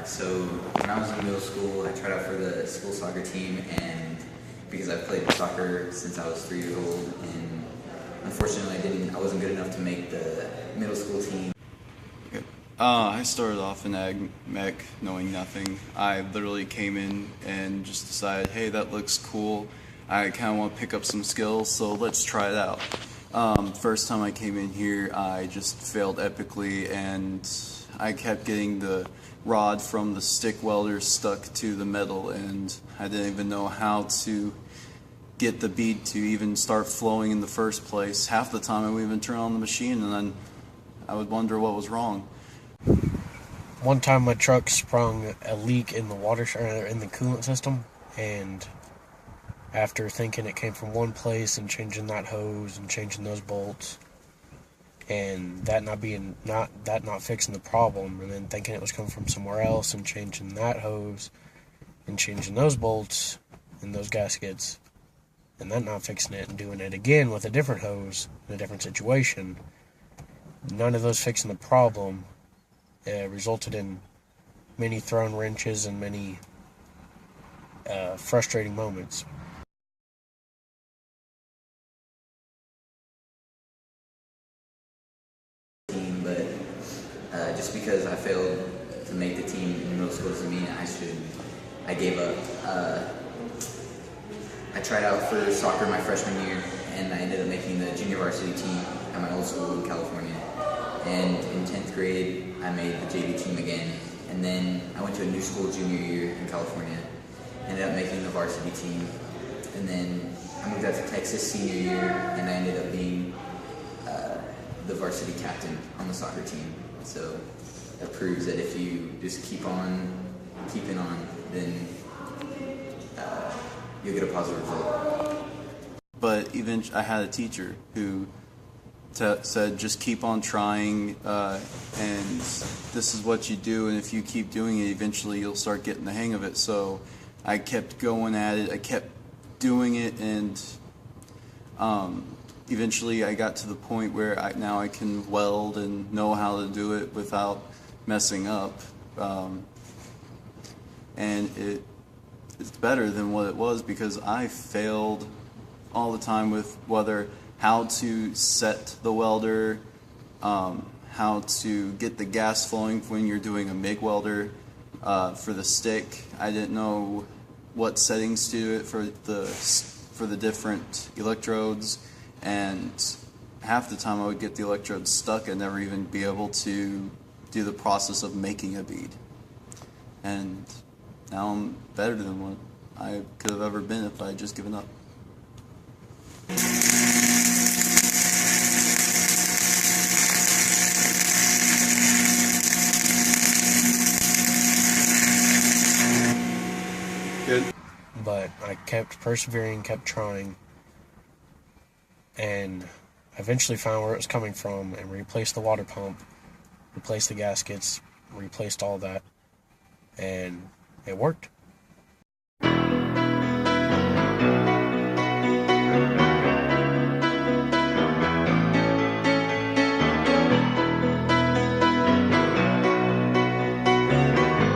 So when I was in middle school, I tried out for the school soccer team, and because I've played soccer since I was 3 years old, and unfortunately I wasn't good enough to make the middle school team. I started off in ag mech knowing nothing. I literally came in and just decided, hey, that looks cool. I kind of want to pick up some skills, so let's try it out. First time I came in here, I just failed epically, and I kept getting the rod from the stick welder stuck to the metal, and I didn't even know how to get the bead to even start flowing in the first place. Half the time I would even turn on the machine, and then I would wonder what was wrong. One time my truck sprung a leak in the in the coolant system, and after thinking it came from one place and changing that hose and changing those bolts, and that not fixing the problem, and then thinking it was coming from somewhere else and changing that hose and changing those bolts and those gaskets, and then not fixing it and doing it again with a different hose in a different situation, none of those fixing the problem resulted in many thrown wrenches and many frustrating moments. But just because I failed to make the team in middle school doesn't mean I gave up. I tried out for soccer my freshman year, and I ended up making the junior varsity team at my old school in California. And in 10th grade, I made the JV team again. And then I went to a new school junior year in California, ended up making the varsity team. And then I moved out to Texas senior year, and I ended up being the varsity captain on the soccer team. So that proves that if you just keep on keeping on, then you'll get a positive result. But even I had a teacher who said just keep on trying, and this is what you do, and if you keep doing it, eventually you'll start getting the hang of it. So I kept going at it, I kept doing it, and eventually I got to the point where now I can weld and know how to do it without messing up, and it's better than what it was, because I failed all the time with how to set the welder, how to get the gas flowing when you're doing a MIG welder. For the stick, I didn't know what settings to do it for the different electrodes, and half the time I would get the electrodes stuck and never even be able to do the process of making a bead. And now I'm better than what I could have ever been if I had just given up. Good. But I kept persevering, kept trying, and I eventually found where it was coming from and replaced the water pump, replaced the gaskets, replaced all that, and it worked.